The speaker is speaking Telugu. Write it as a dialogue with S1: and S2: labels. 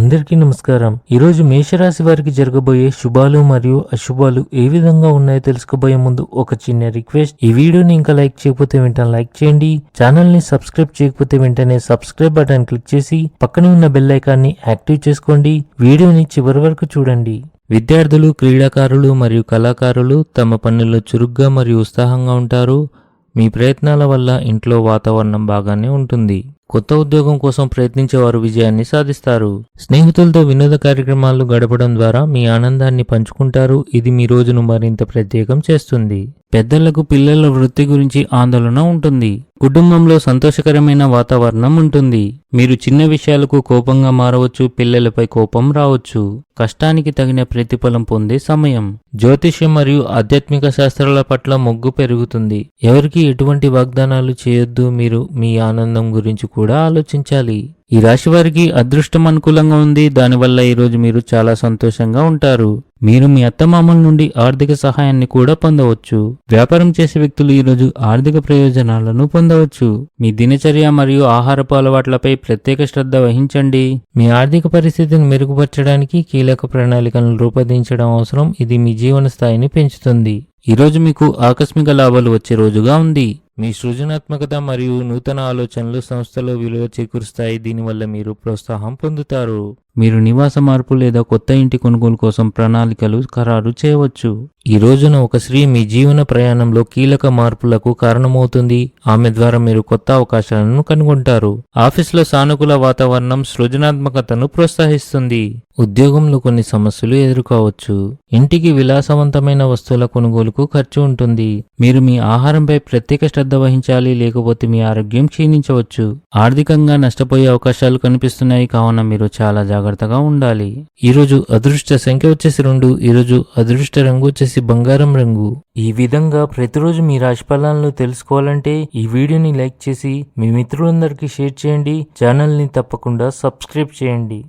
S1: అందరికీ నమస్కారం. ఈరోజు మేషరాశి వారికి జరగబోయే శుభాలు మరియు అశుభాలు ఏ విధంగా ఉన్నాయో తెలుసుకోబోయే ముందు ఒక చిన్న రిక్వెస్ట్. ఈ వీడియోని ఇంకా లైక్ చేయకపోతే వెంటనే లైక్ చేయండి. ఛానల్ ని సబ్స్క్రైబ్ చేయకపోతే వెంటనే సబ్స్క్రైబ్ బటన్ క్లిక్ చేసి పక్కనే ఉన్న బెల్ ఐకాన్ని యాక్టివ్ చేసుకోండి. వీడియోని చివరి వరకు చూడండి. విద్యార్థులు, క్రీడాకారులు మరియు కళాకారులు తమ పనుల్లో చురుగ్గా మరియు ఉత్సాహంగా ఉంటారు. మీ ప్రయత్నాల వల్ల ఇంట్లో వాతావరణం బాగానే ఉంటుంది. కొత్త ఉద్యోగం కోసం ప్రయత్నించేవారు విజయాన్ని సాధిస్తారు. స్నేహితులతో వినోద కార్యక్రమాలు గడపడం ద్వారా మీ ఆనందాన్ని పంచుకుంటారు. ఇది మీ రోజును మరింత ప్రత్యేకం చేస్తుంది. పెద్దలకు పిల్లల వృత్తి గురించి ఆందోళన ఉంటుంది. కుటుంబంలో సంతోషకరమైన వాతావరణం ఉంటుంది. మీరు చిన్న విషయాలకు కోపంగా మారవచ్చు. పిల్లలపై కోపం రావచ్చు. కష్టానికి తగిన ప్రతిఫలం పొందే సమయం. జ్యోతిష్యం మరియు ఆధ్యాత్మిక శాస్త్రాల పట్ల మొగ్గు పెరుగుతుంది. ఎవరికి ఎటువంటి వాగ్దానాలు చేయొద్దు. మీరు మీ ఆనందం గురించి కూడా ఆలోచించాలి. ఈ రాశి వారికి అదృష్టం అనుకూలంగా ఉంది. దానివల్ల ఈరోజు మీరు చాలా సంతోషంగా ఉంటారు. మీరు మీ అత్తమామల నుండి ఆర్థిక సహాయాన్ని కూడా పొందవచ్చు. వ్యాపారం చేసే వ్యక్తులు ఈరోజు ఆర్థిక ప్రయోజనాలను పొందవచ్చు. మీ దినచర్య మరియు ఆహారపు అలవాట్లపై ప్రత్యేక శ్రద్ధ వహించండి. మీ ఆర్థిక పరిస్థితిని మెరుగుపరచడానికి కీలక ప్రణాళికలను రూపొందించడం అవసరం. ఇది మీ జీవన స్థాయిని పెంచుతుంది. ఈరోజు మీకు ఆకస్మిక లాభాలు వచ్చే రోజుగా ఉంది. మీ సృజనాత్మకత మరియు నూతన ఆలోచనలు సంస్థలో విలువ చేకూరుస్తాయి. దీనివల్ల మీరు ప్రోత్సాహం పొందుతారు. మీరు నివాస మార్పు లేదా కొత్త ఇంటి కొనుగోలు కోసం ప్రణాళికలు ఖరారు చేయవచ్చు. ఈ రోజున ఒక స్త్రీ మీ జీవన ప్రయాణంలో కీలక మార్పులకు కారణమవుతుంది. ఆమె ద్వారా మీరు కొత్త అవకాశాలను కనుగొంటారు. ఆఫీసులో సానుకూల వాతావరణం సృజనాత్మకతను ప్రోత్సహిస్తుంది. ఉద్యోగంలో కొన్ని సమస్యలు ఎదుర్కోవచ్చు. ఇంటికి విలాసవంతమైన వస్తువుల కొనుగోలుకు ఖర్చు ఉంటుంది. మీరు మీ ఆహారంపై ప్రత్యేక శ్రద్ధ వహించాలి, లేకపోతే మీ ఆరోగ్యం క్షీణించవచ్చు. ఆర్థికంగా నష్టపోయే అవకాశాలు కనిపిస్తున్నాయి, కావున మీరు చాలా జాగ్రత్తగా ఉండాలి. ఈరోజు అదృష్ట సంఖ్య వచ్చేసి 2. ఈరోజు అదృష్ట రంగు వచ్చేసి బంగారం రంగు. ఈ విధంగా ప్రతిరోజు మీ రాశి ఫలాలను తెలుసుకోవాలంటే ఈ వీడియోని లైక్ చేసి మీ మిత్రులందరికీ షేర్ చేయండి. ఛానల్ ని తప్పకుండా సబ్స్క్రైబ్ చేయండి.